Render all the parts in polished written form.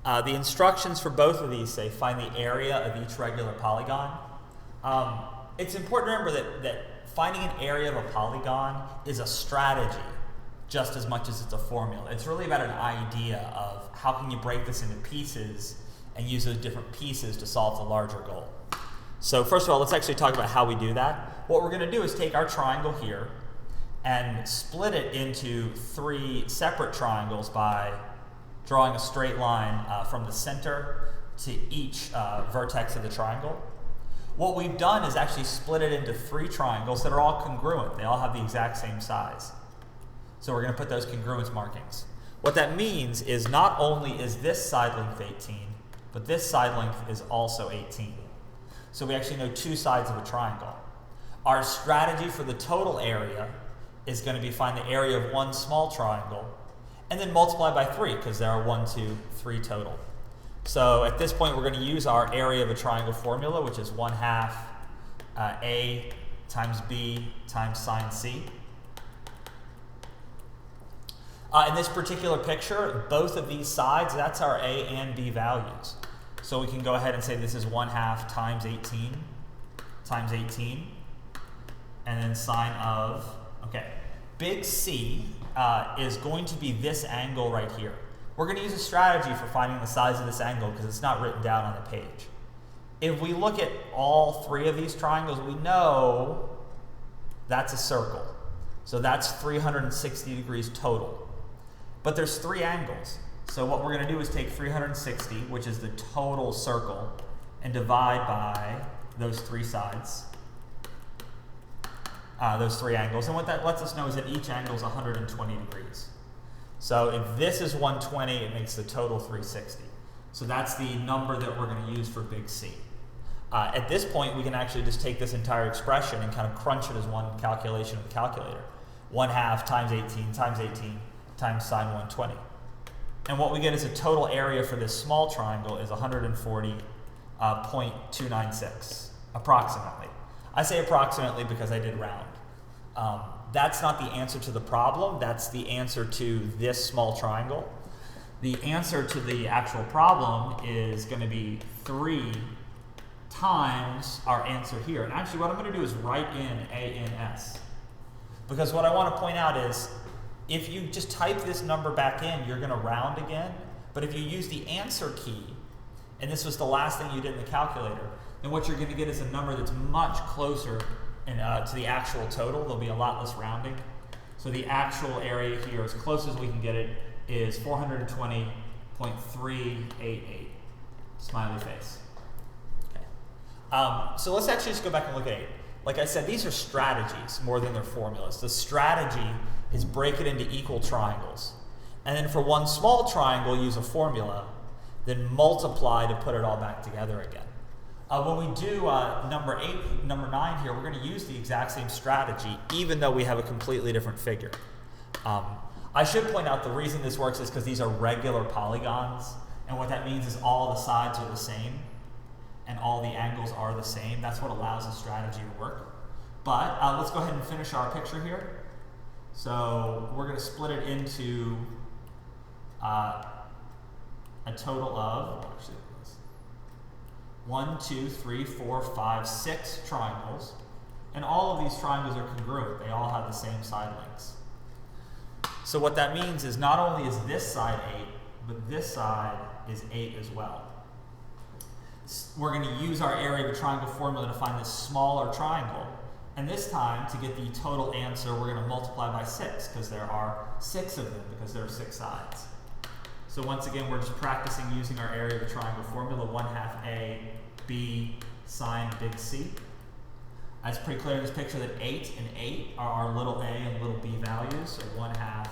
The instructions for both of these say find the area of each regular polygon. It's important to remember that finding an area of a polygon is a strategy just as much as it's a formula. It's really about an idea of how can you break this into pieces and use those different pieces to solve the larger goal. So first of all, let's actually talk about how we do that. What we're going to do is take our triangle here and split it into 3 separate triangles by drawing a straight line from the center to each vertex of the triangle. What we've done is actually split it into 3 triangles that are all congruent. They all have the exact same size. So we're going to put those congruence markings. What that means is not only is this side length 18, but this side length is also 18. So we actually know 2 sides of a triangle. Our strategy for the total area is going to be find the area of one small triangle and then multiply by 3 because there are 1, 2, 3 total. So at this point we're going to use our area of a triangle formula, which is 1/2 A times B times sine C. In this particular picture, both of these sides, that's our A and B values. So we can go ahead and say this is 1/2 times 18 times 18, and then sine of, okay, big C is going to be this angle right here. We're going to use a strategy for finding the size of this angle because it's not written down on the page. If we look at all 3 of these triangles, we know that's a circle. So that's 360 degrees total. But there's 3 angles. So what we're going to do is take 360, which is the total circle, and divide by those 3 sides, those 3 angles. And what that lets us know is that each angle is 120 degrees. So if this is 120, it makes the total 360. So that's the number that we're going to use for big C. At this point, we can actually just take this entire expression and kind of crunch it as one calculation with the calculator. 1/2 times 18 times 18 times sine 120. And what we get is a total area for this small triangle is 140.296, approximately. I say approximately because I did round. That's not the answer to the problem, that's the answer to this small triangle. The answer to the actual problem is going to be 3 times our answer here. And actually what I'm going to do is write in ANS. Because what I want to point out is, if you just type this number back in, you're going to round again. But if you use the answer key, and this was the last thing you did in the calculator, then what you're going to get is a number that's much closer to the actual total. There'll be a lot less rounding. So the actual area here, as close as we can get it, is 420.388. Smiley face. Okay. So let's actually just go back and look at 8. Like I said, these are strategies more than they're formulas. The strategy is break it into equal triangles. And then for one small triangle, use a formula, then multiply to put it all back together again. When we do number 9 here, we're going to use the exact same strategy, even though we have a completely different figure. I should point out the reason this works is because these are regular polygons, and what that means is all the sides are the same, and all the angles are the same. That's what allows the strategy to work. But let's go ahead and finish our picture here. So we're going to split it into a total of, actually, 1, 2, 3, 4, 5, 6 triangles, and all of these triangles are congruent. They all have the same side lengths. So what that means is not only is this side 8, but this side is 8 as well. We're going to use our area of a triangle formula to find this smaller triangle, and this time, to get the total answer, we're going to multiply by 6, because there are 6 of them, because there are 6 sides. So once again, we're just practicing using our area of a triangle formula, 1/2 A, B, sine big C. It's pretty clear in this picture that 8 and 8 are our little a and little b values, so 1/2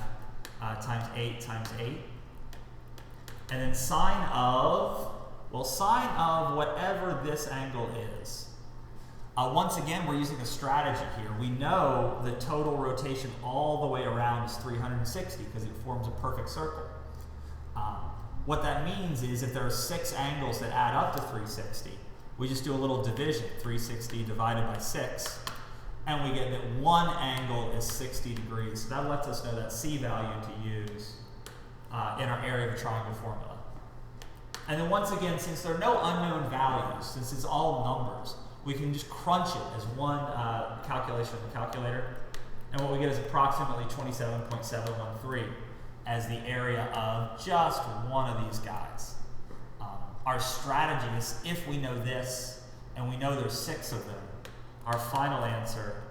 times 8 times 8. And then sine of, well, sine of whatever this angle is. Once again, we're using a strategy here. We know the total rotation all the way around is 360 because it forms a perfect circle. What that means is if there are 6 angles that add up to 360, we just do a little division, 360 divided by 6, and we get that one angle is 60 degrees. So that lets us know that C value to use in our area of a triangle formula. And then once again, since there are no unknown values, since it's all numbers, we can just crunch it as one calculation of the calculator. And what we get is approximately 27.713 as the area of just one of these guys. Our strategy is, if we know this, and we know there's 6 of them, our final answer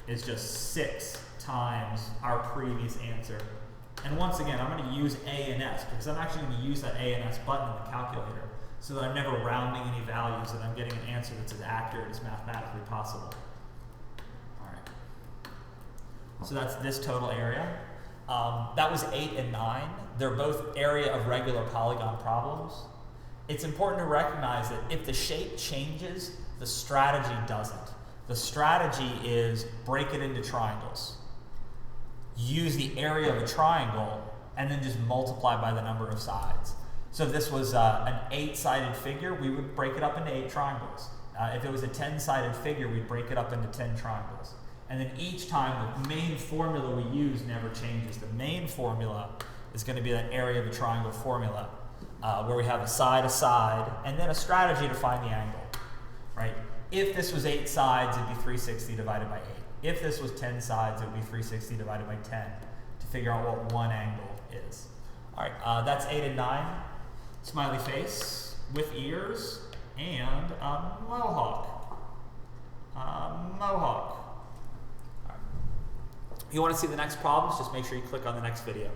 is just 6 times our previous answer. And once again, I'm going to use A and S because I'm actually going to use that A and S button in the calculator so that I'm never rounding any values and I'm getting an answer that's as accurate as mathematically possible. All right. So that's this total area. That was 8 and 9. They're both area of regular polygon problems. It's important to recognize that if the shape changes, the strategy doesn't. The strategy is break it into triangles. Use the area of a triangle and then just multiply by the number of sides. So if this was an 8-sided figure, we would break it up into 8 triangles. If it was a 10-sided figure, we'd break it up into 10 triangles. And then each time, the main formula we use never changes. The main formula is going to be that area of a triangle formula, where we have a side, and then a strategy to find the angle, right? If this was 8 sides, it'd be 360 divided by 8. If this was 10 sides, it would be 360 divided by 10 to figure out what one angle is. All right, that's 8 and 9. Smiley face with ears and a mohawk. Mohawk. All right. If you want to see the next problems, just make sure you click on the next video.